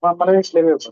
मला एक लेवे होता.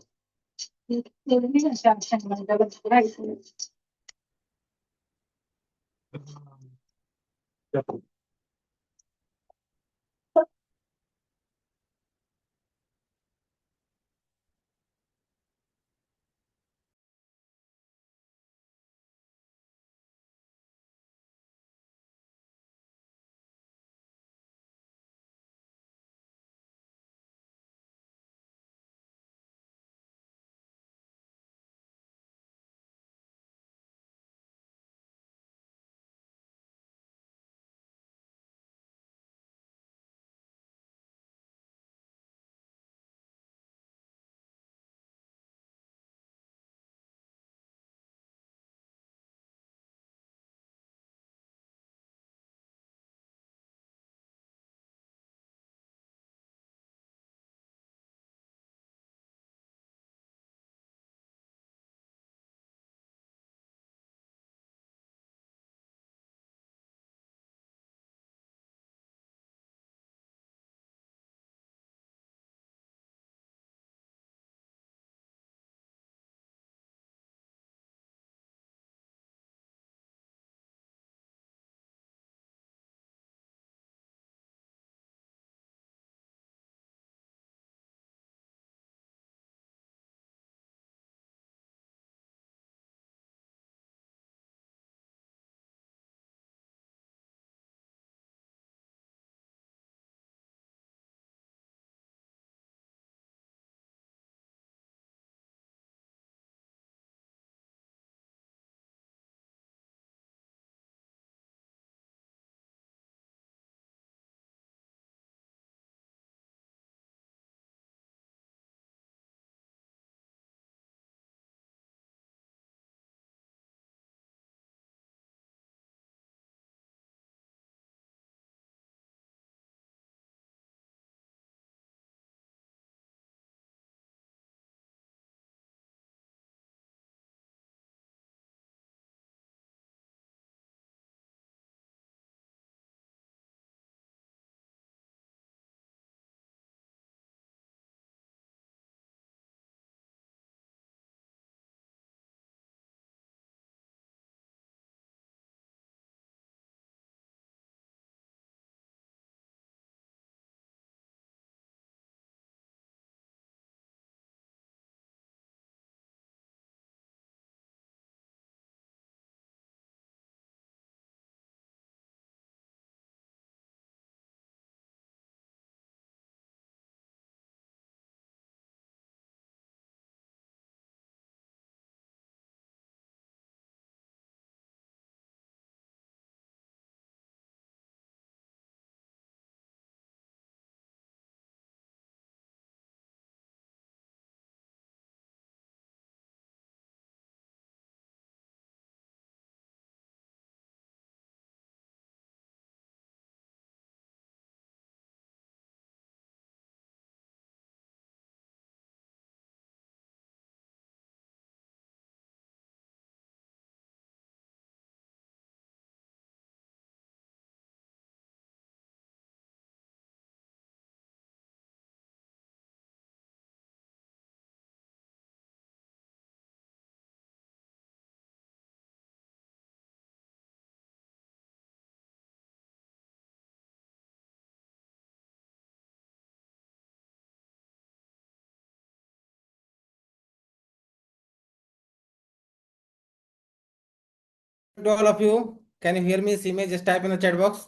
To all of you, can you hear me? See me? Just type in the chat box.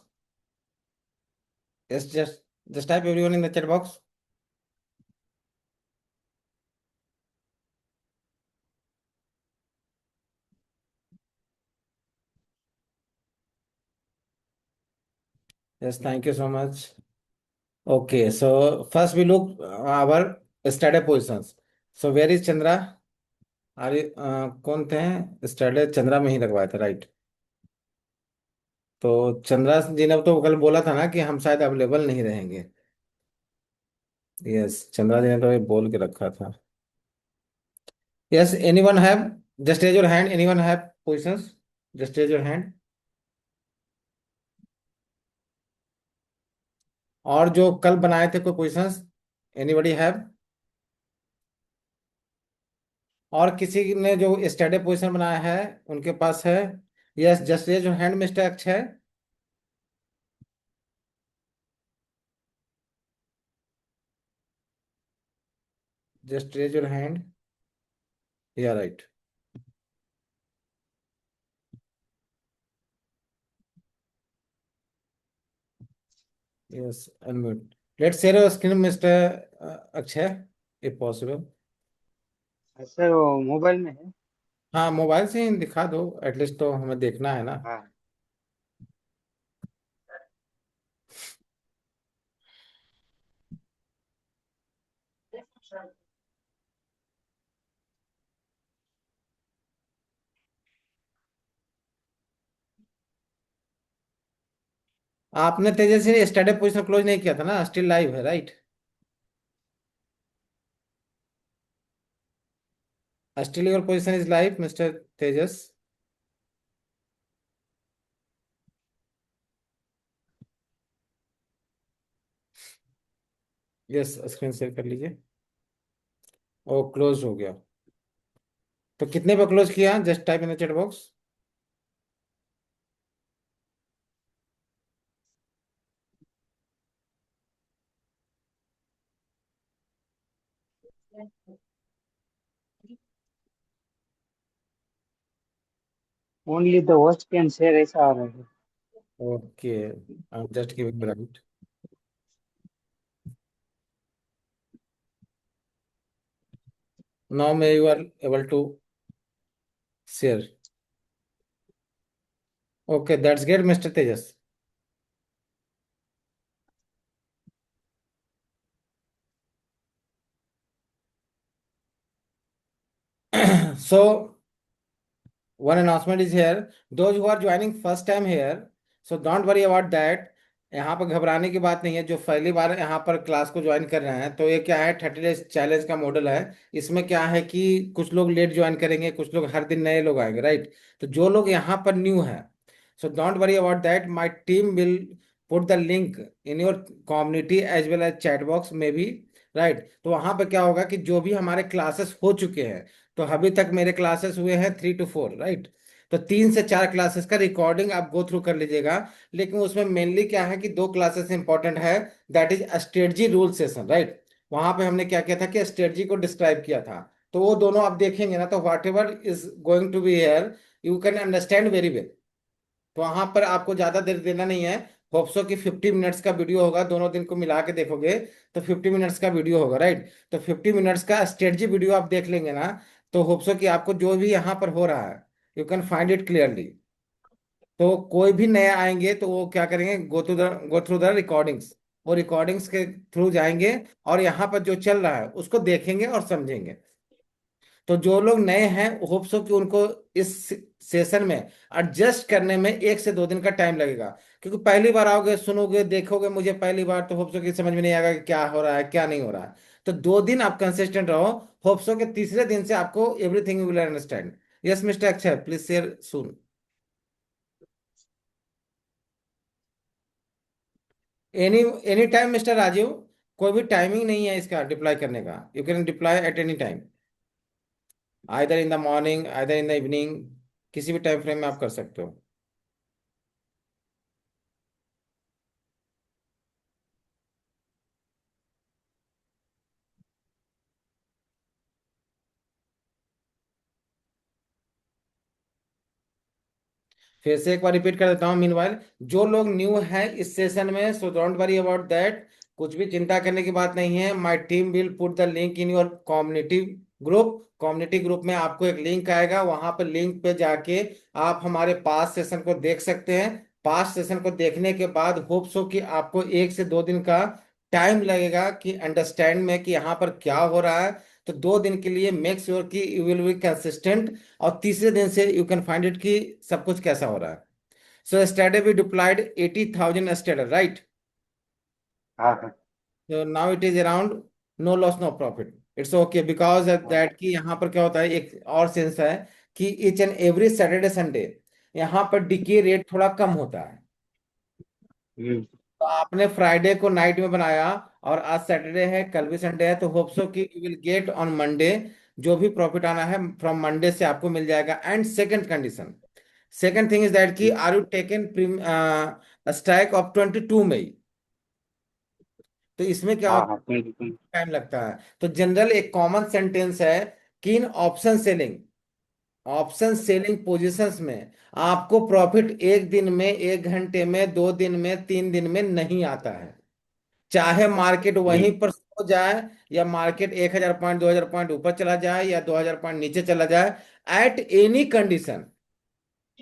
Yes, just type everyone in the chat box. Yes, thank you so much. Okay, so first we look our study positions. So where is Chandra? अरे कौन थे? Study Chandra में ही लगवाए थे, right? तो चंद्रा जी ने तो कल बोला था ना कि हम शायद अवेलेबल नहीं रहेंगे। यस, चंद्रा जी ने तो ये बोल के रखा था। Yes, anyone have? Just raise your hand, anyone have positions? Just raise your hand. और जो कल बनाए थे कोई पोजीशंस? Anybody have? और किसी ने जो स्टडी पोजीशन बनाया है उनके पास है? यस, जस्ट ये जो हैंड मिस्टेक है। Just raise your hand. Yeah right. Yes, unmute. Let's share your screen mister Akshay, if possible. Sir वो मोबाइल में है। हाँ, मोबाइल से ही दिखा दो एटलीस्ट, तो हमें देखना है ना। हाँ। आपने तेजस्वी स्टडी पोजीशन क्लोज नहीं किया था ना, स्टिल लाइव है right? Still your position is live mister Tejas. Yes, screen share कर लीजिए। ओ, क्लोज हो गया। तो कितने पे क्लोज किया? Just type in the chat box. Only the host can share ऐसा आ रहा है। Okay, I am just giving right. Now may you are able to share. Okay, that's great mister Tejas. So one announcement is here. Those who are joining first time here, so don't worry about that. यहाँ पर घबराने की बात नहीं है। जो पहली बार यहाँ पर क्लास को ज्वाइन कर रहे हैं, तो ये क्या है, 30 डेज चैलेंज का मॉडल है। इसमें क्या है कि कुछ लोग लेट ज्वाइन करेंगे, कुछ लोग हर दिन नए लोग आएंगे, राइट? तो जो लोग यहाँ पर न्यू है, so don't worry about that, my team will put the link in your community as well as chat box में भी, राइट? तो वहाँ पर क्या होगा कि जो भी हमारे क्लासेस हो चुके हैं, तो अभी तक मेरे क्लासेस हुए हैं 3 to 4, राइट? तो 3 से 4 क्लासेस का रिकॉर्डिंग आप गो थ्रू कर लीजिएगा। लेकिन उसमें मेनली क्या है कि 2 क्लासेस इंपॉर्टेंट है। That is strategy rule session, right? वहां पे हमने क्या किया था कि स्ट्रेटजी को डिस्क्राइब किया था। तो वो दोनों आप देखेंगे ना, तो whatever is going to be here, you can understand very well. तो वहां पर आपको ज्यादा देर देना नहीं है। होप्सो की 50 मिनट्स का वीडियो होगा, दोनों दिन को मिला के देखोगे तो 50 मिनट्स का वीडियो होगा, राइट? तो 50 मिनट्स का स्ट्रेटजी वीडियो आप देख लेंगे ना, तो होप्सो कि आपको जो भी यहाँ पर हो रहा है, you can find it clearly. तो कोई भी नए आएंगे तो वो क्या करेंगे, गो थ्रू द रिकॉर्डिंग्स। वो रिकॉर्डिंग्स के थ्रू जाएंगे और यहाँ पर जो चल रहा है उसको देखेंगे और समझेंगे। तो जो लोग नए हैं, होप सो कि उनको इस सेशन में एडजस्ट करने में 1 से 2 दिन का टाइम लगेगा। क्योंकि पहली बार आओगे, सुनोगे, देखोगे मुझे पहली बार, तो होप सो कि समझ में नहीं आएगा कि क्या हो रहा है क्या नहीं हो रहा है। तो 2 दिन आप कंसिस्टेंट रहो। होप सो कि तीसरे दिन से आपको everything will understand. Yes mister Akshay, please share soon. Any any time mister Rajiv. कोई भी टाइमिंग नहीं है इसका डिप्लॉय करने का, you can deploy at any time, either in the morning either in the evening, किसी भी टाइम फ्रेम में आप कर सकते हो। फिर से एक बार रिपीट कर देता हूँ मीनवाइल, जो लोग न्यू हैं इस सेशन में, सो डोंट वरी अबाउट दैट। कुछ भी चिंता करने की बात नहीं है। My team will put the link in your community group. Community group में आपको एक लिंक आएगा, वहां पर लिंक पे जाके आप हमारे पास सेशन को देख सकते हैं। पास सेशन को देखने के बाद होप्स हो कि आपको 1 से 2 दिन का टाइम लगेगा कि अंडरस्टैंड में कि यहाँ पर क्या हो रहा है। तो 2 दिन के लिए मेक श्योर कि यू विल बी कंसिस्टेंट, और तीसरे दिन से यू कैन फाइंड इट कि सब कुछ कैसा हो रहा है। So today we deployed 80,000 straddle, right? हाँ हाँ। तो now it is around no loss no profit. It's okay because हाँ। दैट कि यहाँ पर क्या होता है, एक और सेंस है कि each and every Saturday Sunday यहाँ पर डिके रेट थोड़ा कम होता है। हम्म। तो आपने फ्राइडे को नाइट में बनाया और आज सैटरडे है, कल भी संडे है, तो होप सो कि you will get on Monday. जो भी प्रॉफिट आना है फ्रॉम मंडे से आपको मिल जाएगा। And second condition, second thing is that कि are you taken strike off 22 May. तो इसमें क्या हाँ होता हाँ, है, बिल्कुल। टाइम लगता है। तो जनरल एक कॉमन सेंटेंस है कि इन ऑप्शन सेलिंग पोजीशंस में आपको प्रॉफिट एक दिन में, 1 घंटे में, 2 दिन में, 3 दिन में नहीं आता है। चाहे मार्केट वहीं जी। पर हो जाए, या मार्केट 1,000 पॉइंट, 2,000 पॉइंट ऊपर चला जाए, या 2,000 पॉइंट नीचे चला जाए। At any condition,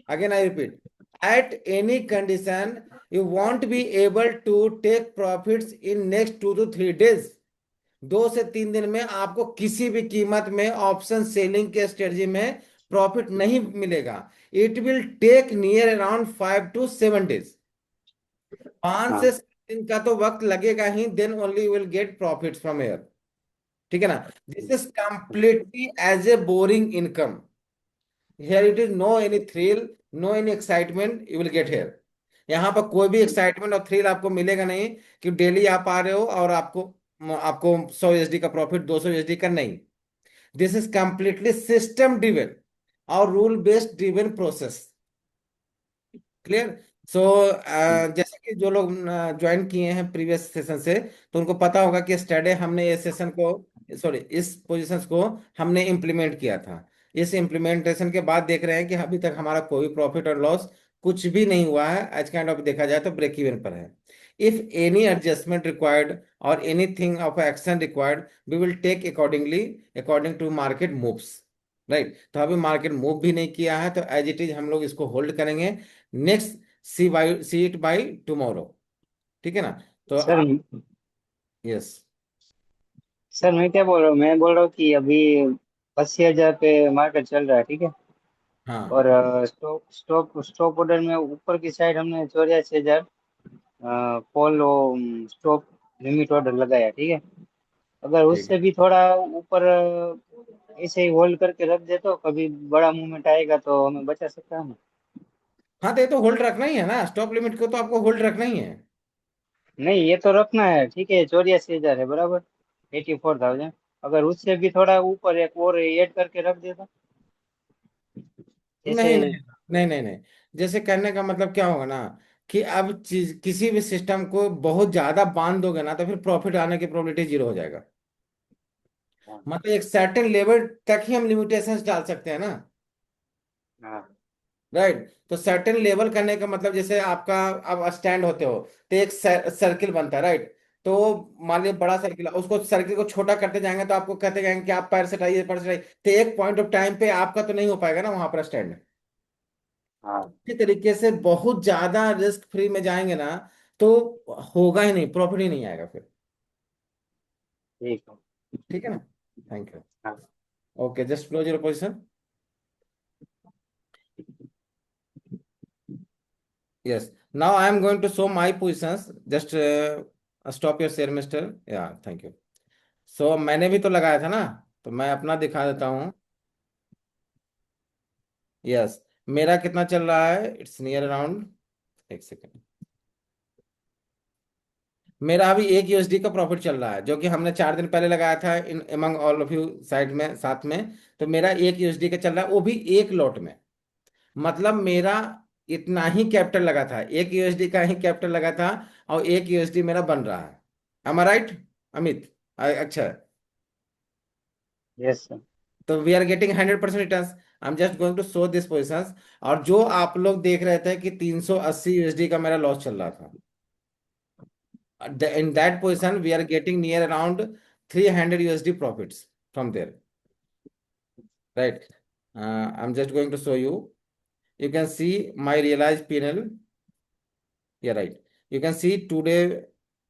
again I repeat, at any condition you won't be able to take profits in next 2 to 3 days. 2 से 3 दिन में आपको किसी भी कीमत में ऑप्शन सेलिंग के स्ट्रेटजी में प्रॉफिट नहीं मिलेगा। It will take near around 5 to 7 days. 5 से 7 दिन का तो वक्त लगेगा ही, then only will get profit from here. ठीक है ना। This is completely as a boring income. Here it is no any thrill, no any excitement you will get here. यहाँ पर कोई भी एक्साइटमेंट और थ्रिल आपको मिलेगा नहीं कि डेली आप आ रहे हो और आपको आपको 100 USD का प्रॉफिट, 200 USD का नहीं। This is completely system driven और rule based driven process. Clear. So जैसे कि जो लोग ज्वाइन किए हैं प्रीवियस सेशन से, तो उनको पता होगा कि स्टडे हमने ये सेशन को, सॉरी, इस पोजीशंस को हमने इम्प्लीमेंट किया था। इस इम्प्लीमेंटेशन के बाद देख रहे हैं कि अभी तक हमारा कोई प्रॉफिट और लॉस कुछ भी नहीं हुआ है। एज काइंड ऑफ देखा जाए तो ब्रेक इवन पर है। इफ एनी एडजस्टमेंट रिक्वायर्ड और anything of action required, we will take accordingly, according to market moves. Right. तो अभी मार्केट मूव भी नहीं किया है, तो एज इट इज हम लोग इसको होल्ड करेंगे। Next, see it by tomorrow. ठीक है ना। तो सर आप, यस। सर मैं क्या बोल रहा हूँ, मैं बोल रहा हूँ कि अभी 80,000 पे मार्केट चल रहा है, ठीक है। हाँ और स्टॉप स्टॉप स्टॉप ऑर्डर में ऊपर की साइड हमने 84,000 कॉल स्टॉप लिमिट ऑर्डर लगाया, ठीक है। अगर ठीक है। उससे भी थोड़ा ऊपर ऐसे ही होल्ड करके रख दे तो कभी बड़ा मूवमेंट आएगा तो हमें बचा सकता है ना। हाँ, तो ये तो होल्ड रखना ही है ना, स्टॉप लिमिट को तो आपको होल्ड रखना ही है। नहीं, ये तो रखना है, ठीक है। 84,000 है बराबर, 84,000। अगर उससे भी थोड़ा ऊपर एक और ऐड करके रख देता जैसे। नहीं नहीं नहीं नहीं नहीं। जैसे कहने का मतलब क्या होगा ना, कि अब चीज किसी भी सिस्टम को बहुत ज्यादा बांध दोगे ना, तो फिर प्रॉफिट आने की प्रोबेबिलिटी जीरो हो जाएगा। हाँ मतलब एक सर्टेन लेवल तक ही हम लिमिटेशंस डाल सकते हैं ना। हाँ राइट। तो सर्टेन लेवल करने का मतलब, जैसे आपका अब स्टैंड होते हो तो एक सर्किल बनता है, राइट। तो मान लीजिए बड़ा सर्किल है, उसको सर्किल को छोटा करते जाएंगे तो आपको कहते जाएंगे कि आप पैर से हटाइए, पैर से हटाइए, तो एक पॉइंट ऑफ टाइम पे आपका तो नहीं हो पाएगा ना वहां पर स्टैंड। हाँ। इसी तरीके से बहुत ज्यादा रिस्क फ्री में जाएंगे ना, तो होगा ही नहीं, प्रॉफिट ही नहीं आएगा फिर। ठीक है। ठीक है ना। Thank you. हाँ। Okay, just close your position. Yes. Now I am going to show my positions. Just stop your share mister, yeah thank you. So मैंने भी तो लगाया था ना, तो मैं अपना दिखा देता हूँ। यस। मेरा कितना चल रहा है, इट्स नियर अराउंड, एक सेकेंड। मेरा अभी 1 USD का प्रॉफिट चल रहा है, जो कि हमने 4 दिन पहले लगाया था in among all of you side में, साथ में। तो मेरा 1 USD का चल रहा है, वो भी एक लॉट में। मतलब मेरा इतना ही कैपिटल लगा था, 1 USD का ही कैपिटल लगा था, और 1 USD मेरा बन रहा है। Am I right, Amit? अच्छा। Yes sir. तो we are getting 100% return. I am just going to show this position. और जो आप लोग देख रहे थे कि 380 USD का मेरा लॉस चल रहा था, in that position we are getting near around 300 USD profits from there, right. I'm just going to show you. You can see my realized PNL. Yeah, right. You can see today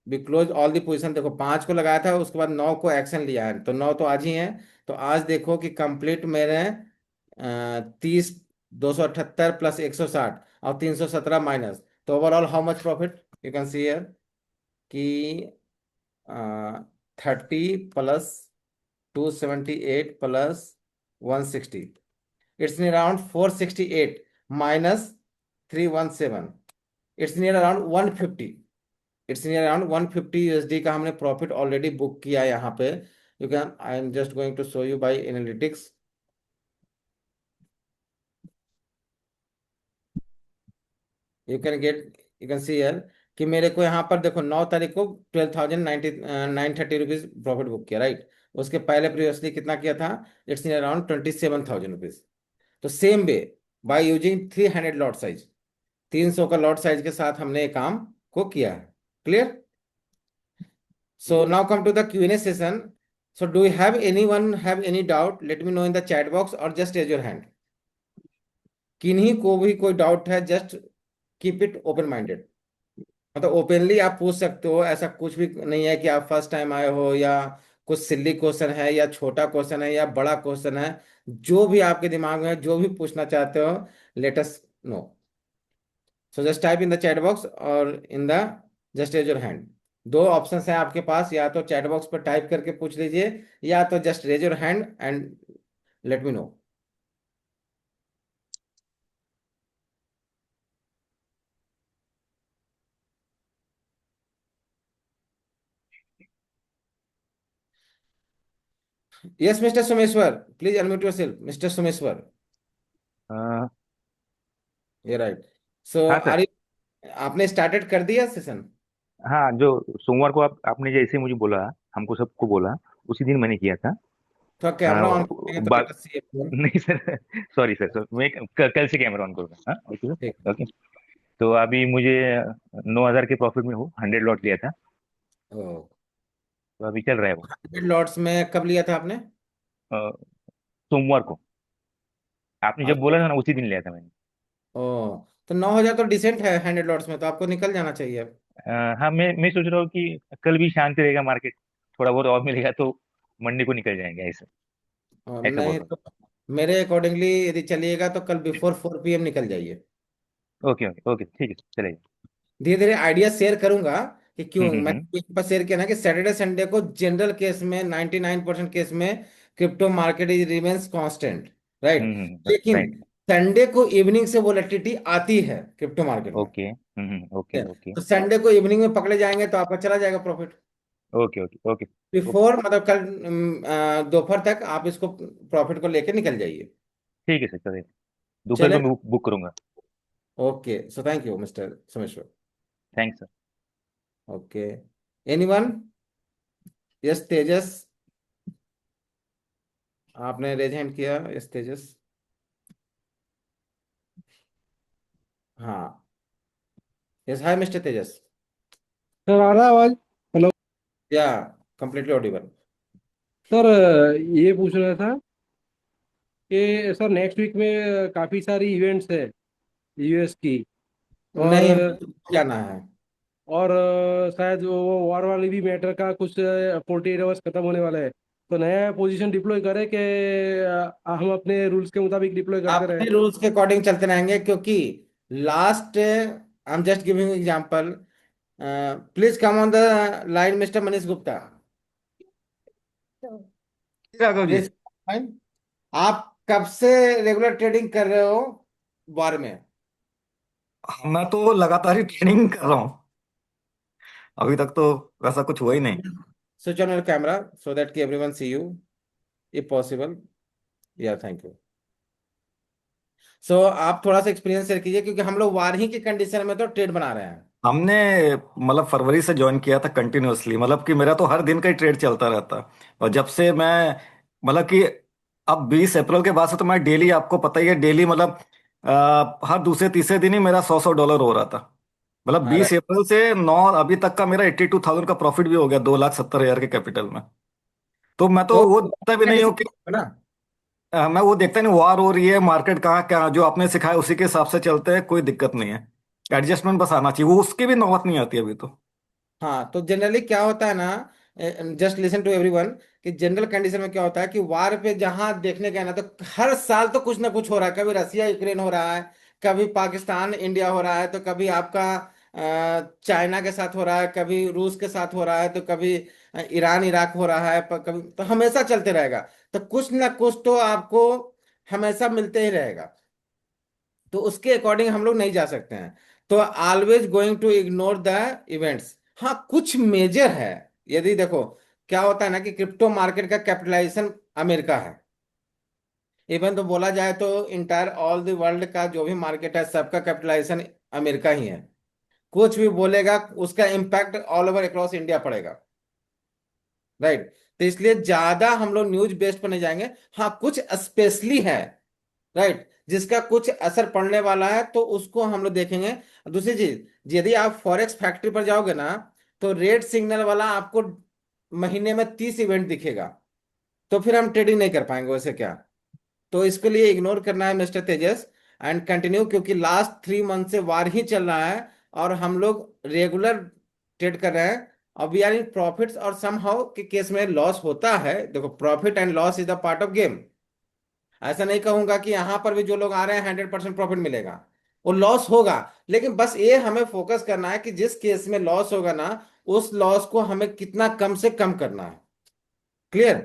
we close all the position। देखो, 5 को लगाया था, उसके बाद 9 को action लिया है, तो 9 तो आज ही है। तो आज देखो कि कंप्लीट मेरे 30, 278 प्लस 160 और 317 माइनस, तो overall how much profit you can see here कि 30 plus 278 plus 160, it's near around 468 minus 317, it's near around 150। It's in around 150 USD का हमने प्रॉफिट ऑलरेडी बुक किया है यहाँ पे। You can, I am just going to show you by analytics. You can get, you can see here कि मेरे को यहाँ पर देखो 9 तारीख को 12,090 930 रुपीज प्रॉफिट बुक किया, राइट। उसके पहले प्रीवियसली कितना किया था? It's in around 27,000 rupees. तो same way, by using 300 lot size, 300 का लॉट साइज के साथ हमने ये काम को किया है। Clear? So now come to the Q&A session. So do you have any one have any doubt, let me know in the chat box और जस्ट रेज योर हैंड। किन्हीं को भी कोई डाउट है, just keep it open minded. मतलब openly आप पूछ सकते हो, ऐसा कुछ भी नहीं है कि आप फर्स्ट टाइम आए हो या कुछ सिली क्वेश्चन है या छोटा क्वेश्चन है या बड़ा क्वेश्चन है। जो भी आपके दिमाग में है, जो भी पूछना चाहते हो, let us know. So just type in the chat box और in the just raise your hand. दो ऑप्शन है आपके पास, या तो चैट बॉक्स पर टाइप करके पूछ लीजिए, या तो just raise your hand and let me know. Yes mister Someshwar, please unmute your self mister Someshwar. हाँ ये right. So sir. Are you, आपने स्टार्टेड कर दिया सेशन? हाँ, जो सोमवार को आपने जैसे मुझे बोला, हमको सबको बोला, उसी दिन मैंने किया था। थोड़ा कैमरा ऑन करेंगे तो लेट बात अस सी एवरीवन। नहीं सर, सॉरी सर, मैं कल से कैमरा ऑन करूँगा। हाँ, ओके ठीक। Sir, okay. तो अभी मुझे 9,000 के प्रॉफिट में हूँ, 100 लॉट लिया था। ओ, तो अभी चल रहा है वो। 100 लॉट्स में कब लिया था आपने? अ, सोमवार को आपने जब अच्छा। बोला था ना, उसी दिन लिया था मैंने। ओ, तो 9,000 तो डिसेंट है 100 लॉट्स में, तो आपको निकल जाना चाहिए। हाँ, मैं सोच रहा हूँ कि कल भी शांत रहेगा मार्केट, थोड़ा बहुत और मिलेगा तो मंडे को निकल जाएंगे, ऐसा ऐसा बोल नहीं रहा तो मेरे अकॉर्डिंगली यदि चलिएगा तो कल बिफोर 4 PM निकल जाइए। हूँ। ओके ओके ओके, ठीक है, चलेगा। धीरे धीरे आइडिया शेयर करूंगा कि क्यों हम्म। मैंने एक बार शेयर किया ना कि सैटरडे संडे को जनरल केस में 99% केस में crypto market is remains constant, right. लेकिन राइट। संडे को इवनिंग से वोलेटिलिटी आती है क्रिप्टो मार्केट में। ओके। ओके ओके तो संडे को इवनिंग में पकड़े जाएंगे तो आपका चला जाएगा profit. Okay okay okay okay. Before मतलब कल दोपहर तक आप इसको प्रॉफिट को लेके निकल जाइए। ठीक है सर, चलेगा। दोपहर को चले। मैं बुक करूंगा। Okay, so thank you mister Someshwar. Thanks sir. Okay, anyone? Yes Tejas, आपने रेज हैंड किया। यस तेजस। हाँ, yes hi mister Tejas. Sir आ रहा है आवाज? हेलो। या, कंप्लीटली ऑडिबल। सर ये पूछ रहा था कि सर नेक्स्ट वीक में काफ़ी सारी इवेंट्स है यूएस की। और नहीं, जाना है। शायद वो वॉर वाली भी मैटर का कुछ 48 आवर्स खत्म होने वाला है। तो नया पोजीशन डिप्लॉय करें कि हम अपने रूल्स के मुताबिक डिप्लॉय करते रहे? अपने रूल्स के अकॉर्डिंग चलते रहेंगे, क्योंकि last, I am just giving example. Please come on the line mister Manish Gupta. Raghav ji. Please. आप कब से रेगुलर ट्रेडिंग कर रहे हो बार में? मैं तो लगातार ही ट्रेनिंग कर रहा हूँ, अभी तक तो वैसा कुछ हुआ ही नहीं। Switch on your camera so that कि everyone see you if possible. Yeah thank you. So आप थोड़ा सा एक्सपीरियंस शेयर कीजिए, क्योंकि हम लोग वार ही की कंडीशन में तो ट्रेड बना रहे हैं। हमने मतलब फरवरी से ज्वाइन किया था कंटिन्यूअसली, मतलब कि मेरा तो हर दिन का ही ट्रेड चलता रहता। और जब से मैं मतलब कि अब 20 अप्रैल के बाद से तो मैं डेली, आपको पता ही है, डेली मतलब हर दूसरे तीसरे दिन ही मेरा 100-100 डॉलर हो रहा था। मतलब हाँ, 20 अप्रैल से 9 अभी तक का मेरा 82,000 का प्रॉफिट भी हो गया, 2,70,000 के कैपिटल में। तो मैं तो तो वो देखता भी नहीं हूँ कि है ना। मैं वो देखता नहीं, वार हो रही है, मार्केट कहाँ क्या, जो आपने सिखाया उसी के हिसाब से चलते हैं, कोई दिक्कत नहीं है। एडजस्टमेंट बस आना चाहिए, वो उसकी भी नौबत नहीं आती अभी तो। हाँ, तो जनरली क्या होता है ना, जस्ट लिसन टू एवरीवन, कि जनरल कंडीशन में क्या होता है कि वार पे जहां देखने गए ना, तो हर साल तो कुछ ना कुछ हो रहा है। कभी रसिया यूक्रेन हो रहा है, कभी पाकिस्तान इंडिया हो रहा है, तो कभी आपका चाइना के साथ हो रहा है, कभी रूस के साथ हो रहा है, तो कभी ईरान इराक हो रहा है, कभी तो हमेशा चलते रहेगा। तो कुछ ना कुछ तो आपको हमेशा मिलते ही रहेगा। तो उसके अकॉर्डिंग हम लोग नहीं जा सकते हैं। तो always going to ignore the events. हाँ कुछ मेजर है। यदि देखो क्या होता है ना कि क्रिप्टो मार्केट का कैपिटलाइजेशन अमेरिका है। इवन तो बोला जाए तो इंटायर ऑल द वर्ल्ड का जो भी मार्केट है सबका कैपिटलाइजेशन अमेरिका ही है। कुछ भी बोलेगा उसका impact all over across India पड़ेगा। राइट। तो इसलिए ज्यादा हम लोग न्यूज बेस्ड पर नहीं जाएंगे। हाँ कुछ स्पेशली है। राइट जिसका कुछ असर पड़ने वाला है तो उसको हम लोग देखेंगे। दूसरी चीज यदि आप फॉरेक्स फैक्ट्री पर जाओगे ना तो रेड सिग्नल वाला आपको महीने में 30 इवेंट दिखेगा। तो फिर हम ट्रेडिंग नहीं कर पाएंगे वैसे क्या। तो इसके लिए इग्नोर करना है मिस्टर तेजस एंड कंटिन्यू, क्योंकि लास्ट 3 मंथ से वार ही चल रहा है और हम लोग रेगुलर ट्रेड कर रहे हैं। अब वी आर इन प्रॉफिट्स और सम हाउ के केस में लॉस होता है। देखो profit and loss is the part of game. ऐसा नहीं कहूंगा कि यहां पर भी जो लोग आ रहे हैं 100% प्रॉफिट मिलेगा। वो लॉस होगा। लेकिन बस ये हमें फोकस करना है कि जिस केस में लॉस होगा ना उस लॉस को हमें कितना कम से कम करना है। Clear.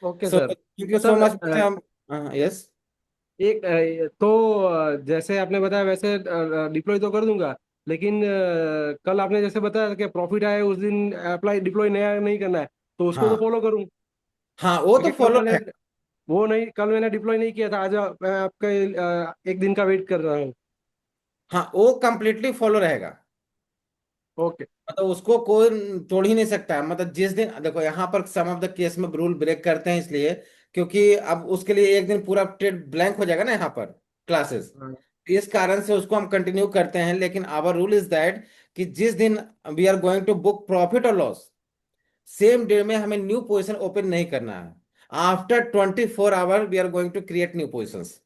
Okay so sir. Thank you तो सो सर मच। यस। एक तो जैसे आपने बताया वैसे डिप्लॉय तो कर दूंगा, लेकिन कल आपने जैसे बताया कि प्रॉफिट आए उस दिन अप्लाई डिप्लॉय नया नहीं करना है, तो उसको तो हाँ फॉलो करूँ? हाँ वो तो क्योंकि कल फॉलो मैंने है। वो नहीं, कल मैंने डिप्लॉय नहीं किया था, आज मैं आपका एक दिन का वेट कर रहा हूँ। हाँ वो कंप्लीटली फॉलो रहेगा। ओके। मतलब उसको कोई तोड़ ही नहीं सकता है। मतलब जिस दिन देखो यहाँ पर सम ऑफ द केस में रूल ब्रेक करते हैं इसलिए क्योंकि अब उसके लिए एक दिन पूरा ट्रेड ब्लैंक हो जाएगा ना यहाँ पर क्लासेस। हाँ। इस कारण से उसको हम कंटिन्यू करते हैं। लेकिन आवर रूल इज दैट कि जिस दिन we are going to book profit और लॉस सेम डे में हमें न्यू पोजीशन ओपन नहीं करना है। After 24 hour we are going to create new positions.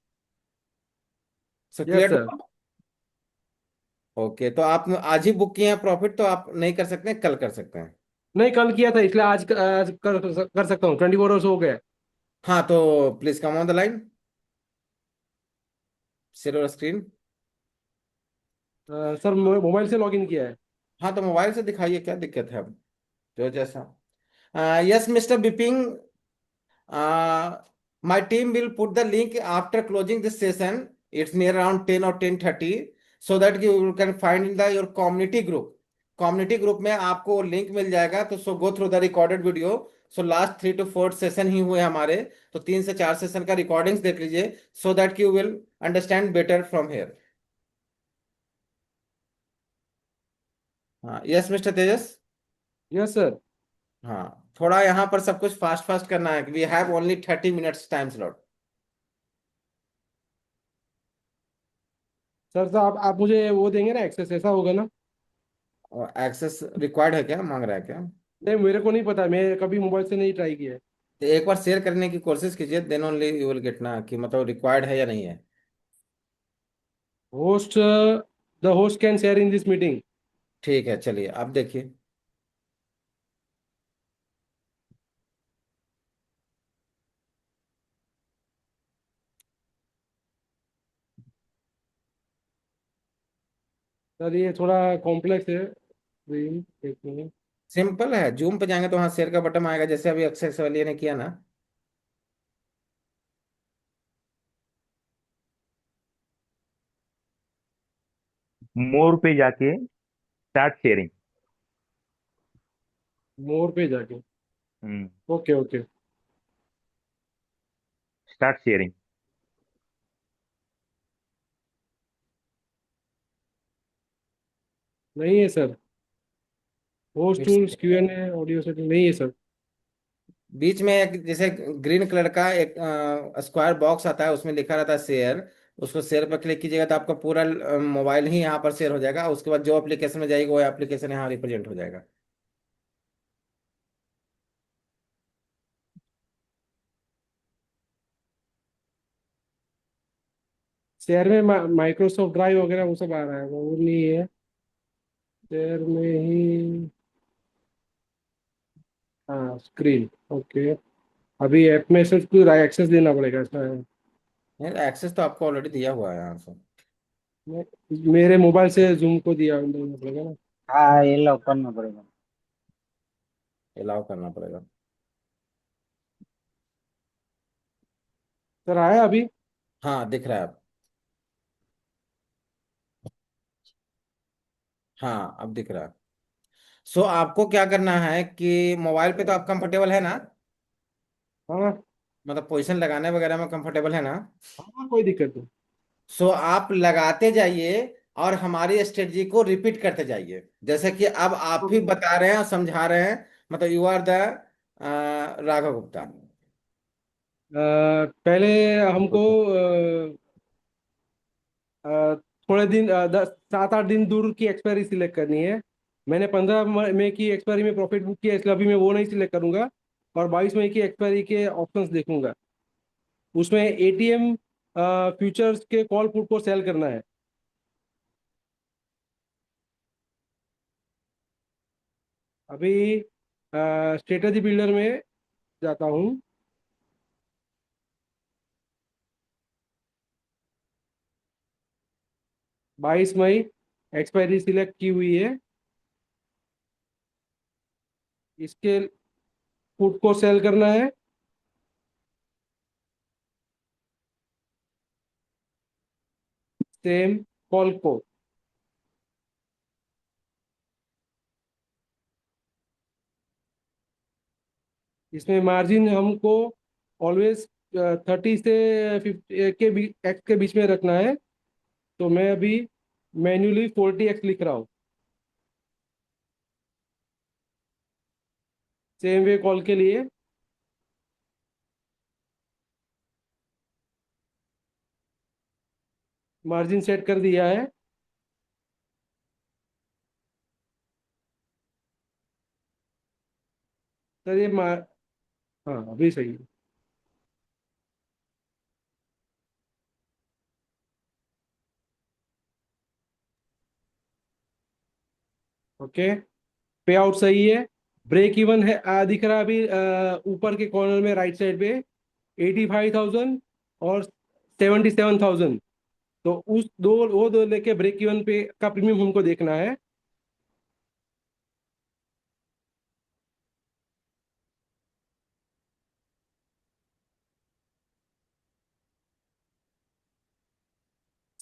So yes clear. Sir. Okay तो आप आज ही बुक किए हैं प्रॉफिट तो आप नहीं कर सकते हैं, कल कर सकते हैं। नहीं, कल किया था इसलिए आज कर सकता हूँ, 24 आवर्स हो गए। हाँ तो please come on the line, share screen. Sir mobile से लॉगिन किया है। हाँ तो मोबाइल से दिखाइए क्या दिक्कत है अब जो जैसा। Yes mister Bipin, my team will put the link after closing this session. It's near around 10 और 10:30 so that you can find in the your community group. Community group में आपको लिंक मिल जाएगा तो so go through the recorded video. So last 3 to 4 session ही हुए हमारे। तो 3 से 4 सेशन का रिकॉर्डिंग्स देख लीजिए so that you will understand better from here. हाँ yes mister Tejas. Yes sir. हाँ थोड़ा यहाँ पर सब कुछ फास्ट फास्ट करना है। We have only 30 minutes time slot. Sir तो आप मुझे वो देंगे ना, एक्सेस ऐसा होगा ना? और एक्सेस रिक्वायर्ड है क्या, मांग रहा है क्या? नहीं, मेरे को नहीं पता, मैं कभी मोबाइल से नहीं ट्राई किया है। तो एक बार शेयर करने की कोशिश कीजिए then only you will get ना कि मतलब रिक्वायर्ड है या नहीं है। Host the host can share in this meeting. ठीक है चलिए आप देखिए। सर ये थोड़ा कॉम्प्लेक्स है। एक मिनट। सिंपल है, जूम पे जाएंगे तो वहाँ शेयर का बटन आएगा जैसे अभी अक्षय सवालिया ने किया ना। मोर पे जाके स्टार्ट शेयरिंग। मोर पे जाके। Okay okay. Start sharing. नहीं है sir. Host it's tools Q&A audio setting नहीं है सर। बीच में एक जैसे ग्रीन कलर का एक स्क्वायर बॉक्स आता है उसमें लिखा रहता है शेयर। उसको शेयर पर क्लिक कीजिएगा तो आपका पूरा मोबाइल ही यहाँ पर शेयर हो जाएगा। उसके बाद जो एप्लीकेशन में जाएगी वो एप्लीकेशन यहाँ रिप्रेजेंट हो जाएगा। शेयर में माइक्रोसॉफ्ट ड्राइव वगैरह वो सब आ रहा है, वो नहीं है शेयर में ही। हाँ, स्क्रीन। ओके। अभी ऐप में सिर्फ कोई एक्सेस देना पड़ेगा ऐसा है? एक्सेस तो आपको ऑलरेडी दिया हुआ है यहाँ से। मेरे मोबाइल से जूम को देना पड़ेगा ना? हाँ ये लो करना पड़ेगा। अलाउ करना पड़ेगा। सर आया अभी? हाँ दिख रहा है अब। हाँ अब दिख रहा है। सो आपको क्या करना है कि मोबाइल पे तो आप कंफर्टेबल है ना, हाँ मतलब पोजीशन लगाने वगैरह में कंफर्टेबल है ना। हाँ, कोई दिक्कत नहीं। सो आप लगाते जाइए और हमारी स्ट्रेटजी को रिपीट करते जाइए, जैसे कि अब आप ही बता रहे हैं और समझा रहे हैं, मतलब you are the Raghav Gupta. पहले हमको अ, थोड़े दिन 7-8 दिन दूर की एक्सपायरी सिलेक्ट करनी है। मैंने 15 मई की एक्सपायरी में प्रॉफिट बुक किया, इसलिए अभी मैं वो नहीं सिलेक्ट करूंगा, और 22 मई की एक्सपायरी के ऑप्शंस देखूंगा। उसमें एटीएम फ्यूचर्स के कॉल पुट को सेल करना है। अभी स्ट्रेटजी बिल्डर में जाता हूँ। 22 मई एक्सपायरी सिलेक्ट की हुई है, इसके पुट को सेल करना है। सेम कॉल को, इसमें मार्जिन हमको ऑलवेज 30 से 50 के एक्स के बीच में रखना है। तो मैं अभी मैन्युअली 40x लिख रहा हूँ। सेम वे कॉल के लिए मार्जिन सेट कर दिया है। सर ये हाँ अभी सही है। ओके, पे आउट सही है। ब्रेक इवन है, दिख रहा है अभी ऊपर के कॉर्नर में राइट साइड पे 85,000 और 77,000। तो उस वो दो लेके ब्रेक इवन पे का प्रीमियम हमको देखना है।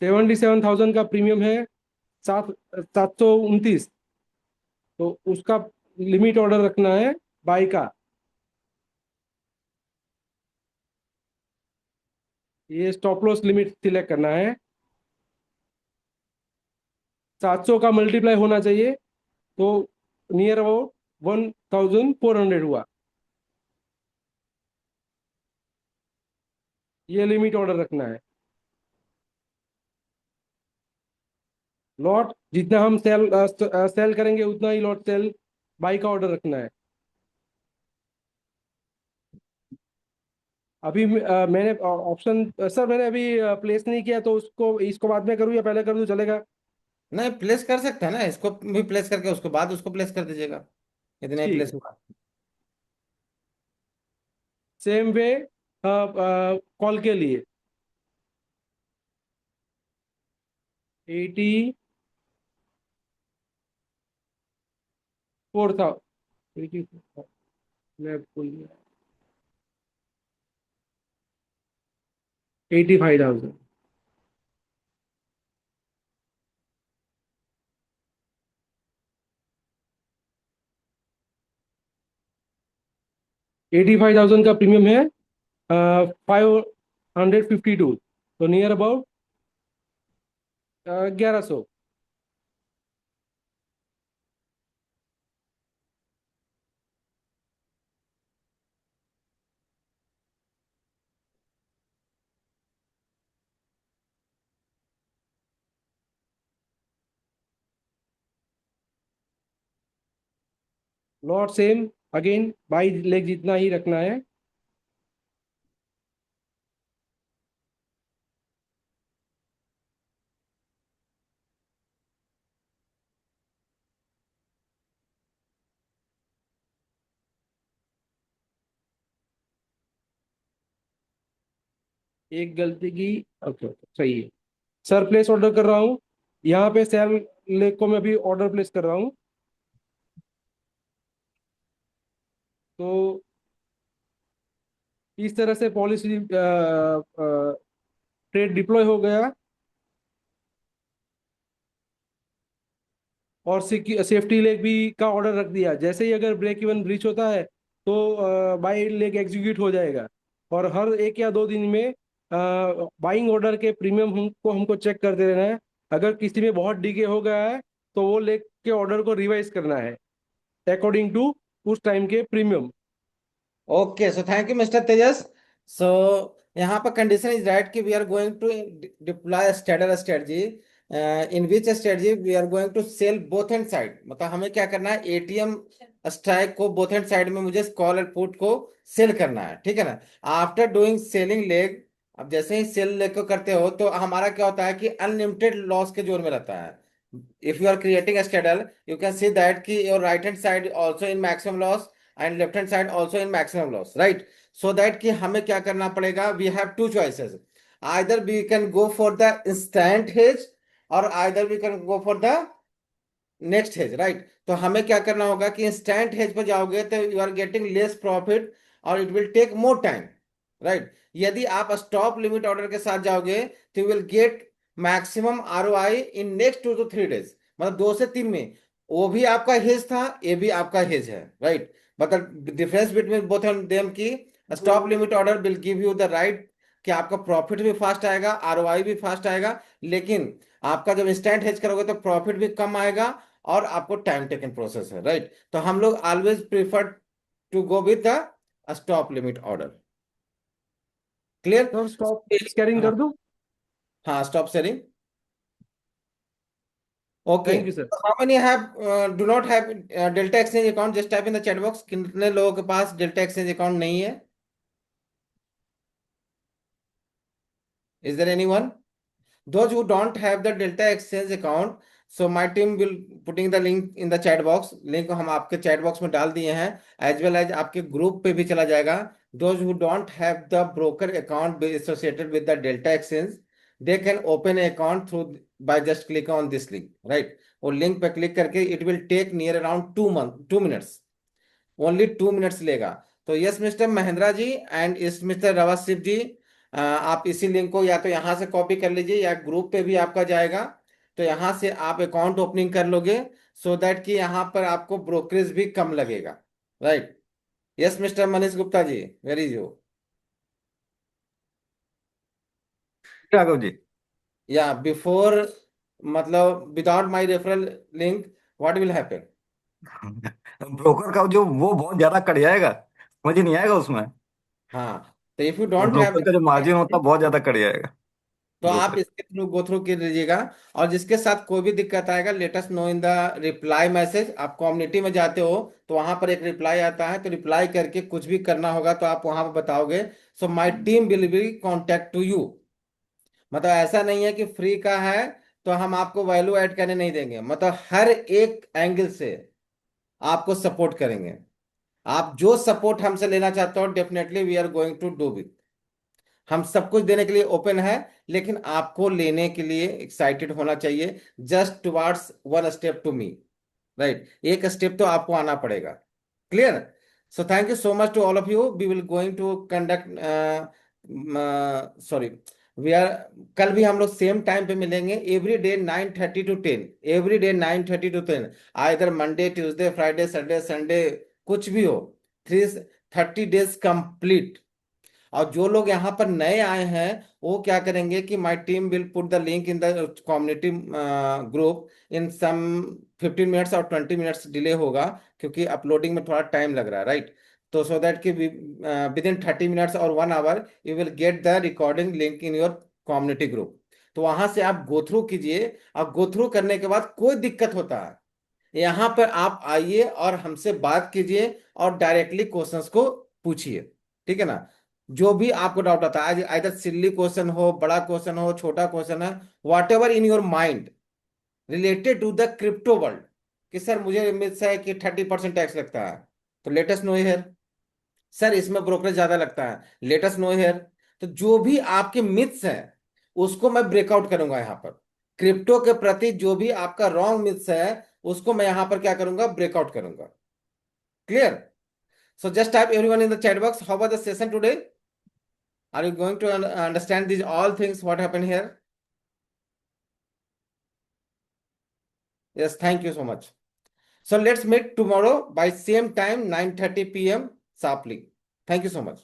$77,000 का प्रीमियम है, 729। तो उसका लिमिट ऑर्डर रखना है बाई का। ये स्टॉप लॉस लिमिट सिलेक्ट करना है। 700 का मल्टीप्लाई होना चाहिए, तो नियर अबाउट 1,400 हुआ। ये लिमिट ऑर्डर रखना है। लॉट जितना हम सेल करेंगे उतना ही लॉट सेल बाई का ऑर्डर रखना है। अभी मैंने ऑप्शन सर मैंने अभी प्लेस नहीं किया, तो उसको इसको बाद में करूँ या पहले कर दूँ, चलेगा? नहीं, प्लेस कर सकते हैं ना, इसको भी प्लेस करके उसके बाद उसको प्लेस कर दीजिएगा, इतने ही ठीक प्लेस है। हुआ। सेम वे कॉल के लिए 84,000, मैं भूल गया, 85,000। 85,000 का प्रीमियम है 552, तो near about 1100। Lot same again by leg जितना ही रखना है। एक गलती की। ओके ओके, सही है। सर प्लेस ऑर्डर कर रहा हूँ। यहाँ पे सेल लेग को मैं भी ऑर्डर प्लेस कर रहा हूँ। तो इस तरह से पॉलिसी ट्रेड डिप्लॉय हो गया, और सेफ्टी लेग भी का ऑर्डर रख दिया। जैसे ही अगर ब्रेक इवन ब्रीच होता है तो बाई लेग एग्जीक्यूट हो जाएगा। और हर 1 या 2 दिन में बाइंग ऑर्डर के प्रीमियम हमको चेक करते रहना है। अगर किसी में बहुत डिके हो गया है तो वो लेग के ऑर्डर को रिवाइज करना है अकॉर्डिंग टू उस टाइम के premium. Okay, so thank you mister Tejas. So यहाँ पर कंडीशन इज राइट कि we are going to deploy straddle strategy, in which strategy we are going to sell both end side. मतलब हमें क्या करना है, एटीएम स्ट्राइक को बोथ एंड साइड में मुझे कॉल और पुट को सेल करना है, ठीक है ना। आफ्टर डूइंग सेलिंग लेग, अब जैसे ही सेल लेग को करते हो तो हमारा क्या होता है कि अनलिमिटेड लॉस के जोन में रहता है। If you are creating a straddle, you can see that कि your right hand side also in maximum loss and left hand side also in maximum loss, right? So that कि हमें क्या करना पड़ेगा, we have two choices, either we can go for the instant hedge or either we can go for the next hedge, right. तो हमें क्या करना होगा कि इंस्टेंट हेज पर जाओगे तो you are getting less profit और it will take more time, right. यदि आप स्टॉप लिमिट ऑर्डर के साथ जाओगे तो you will get maximum ROI in next 2 to 3 days, मतलब 2 से 3 में। वो भी आपका हेज था, ये भी आपका हेज है, राइट। मतलब डिफरेंस बिटवीन बोथ देम की stop limit order will give you the right कि आपका प्रॉफिट भी फास्ट आएगा, आरओआई भी फास्ट आएगा। लेकिन आपका जब इंस्टेंट हेज करोगे तो प्रॉफिट भी कम आएगा और आपको टाइम टेकन प्रोसेस है, राइट। तो हम लोग always prefer to go with the stop limit order. Clear? तो स्टॉप स्कैनिंग हाँ, कर दूं? हाँ, stop selling. Okay, thank you sir. How many have do not have Delta Exchange account? Just type in the chat box, कितने लोगों के पास Delta Exchange account नहीं है? Is there anyone? Those who don't have the Delta Exchange account, so my team will putting the link in the chat box. Link हम आपके chat box में डाल दिए हैं, एज वेल एज आपके group पे भी चला जाएगा। Those who don't have the broker account associated with the Delta Exchange, they can open an account through by just click on this link, right? वो लिंक पे क्लिक करके it will take near around 2 minutes, only 2 minutes लेगा। तो yes mister Mahendra ji and yes mister Rawasif ji, आप इसी link को या तो यहाँ से कॉपी कर लीजिए या ग्रुप पे भी आपका जाएगा, तो यहाँ से आप अकाउंट ओपनिंग कर लोगे, सो दैट कि यहाँ पर आपको ब्रोकरेज भी कम लगेगा, right. Yes mister Manish Gupta ji, where is you? Raghav ji. Yeah before, मतलब without my referral link what will happen? Broker का जो वो बहुत ज्यादा कट जाएगा, समझ ही नहीं आएगा उसमें। हाँ, तो if you don't have broker का जो मार्जिन होता है बहुत ज्यादा कट जाएगा तो आप ब्रोकर। इसके थ्रू गो थ्रू कर लीजिएगा। और जिसके साथ कोई भी दिक्कत आएगा, late us no in the reply message. आप कम्युनिटी में जाते हो तो वहां पर एक रिप्लाई आता है, तो रिप्लाई करके कुछ भी करना होगा तो आप वहां पर बताओगे। So my team will be contact to you. मतलब ऐसा नहीं है कि फ्री का है तो हम आपको वैल्यू ऐड करने नहीं देंगे, मतलब हर एक एंगल से आपको सपोर्ट करेंगे। आप जो सपोर्ट हमसे लेना चाहते हो, definitely we are going to do with. हम सब कुछ देने के लिए ओपन है, लेकिन आपको लेने के लिए एक्साइटेड होना चाहिए। Just towards one step to me, right. एक स्टेप तो आपको आना पड़ेगा। Clear? So thank you so much to all of you. We will going to conduct, sorry, we are, कल भी हम लोग सेम टाइम पे मिलेंगे, every day 9:30 to 10, every day 9:30 to 10, either Monday Tuesday Friday Saturday Sunday, कुछ भी हो। 30 days complete. और जो लोग यहाँ पर नए आए हैं वो क्या करेंगे कि my team will put the link in the community group in some 15 minutes और 20 मिनट्स डिले होगा, क्योंकि अपलोडिंग में थोड़ा टाइम लग रहा है, राइट। तो सो दैट कि विद इन 30 मिनट्स और 1 hour you will get the recording link in your community group. तो वहां से आप गो थ्रू कीजिए, और गो थ्रू करने के बाद कोई दिक्कत होता है, यहाँ पर आप आइए और हमसे बात कीजिए और डायरेक्टली क्वेश्चंस को पूछिए, ठीक है ना। जो भी आपको डाउट आता है, आइदर सिल्ली क्वेश्चन हो, बड़ा क्वेश्चन हो, छोटा क्वेश्चन है, whatever in your mind related to the crypto world, कि सर मुझे उम्मीद से है कि 30% टैक्स लगता है, तो लेटेस्ट नो हियर। सर इसमें ब्रोकरेज ज्यादा लगता है, लेटेस्ट नो हियर। तो जो भी आपके मिथ्स हैं उसको मैं ब्रेकआउट करूंगा यहाँ पर। क्रिप्टो के प्रति जो भी आपका रॉन्ग मिथ्स है उसको मैं यहाँ पर क्या करूंगा, ब्रेकआउट करूंगा। Clear? So just type everyone in the chat box, how was the session today? Are you going to understand these all things what happen here? Yes, thank you so much. So let's meet tomorrow by same time, 9:30 p.m. sharply. Thank you so much.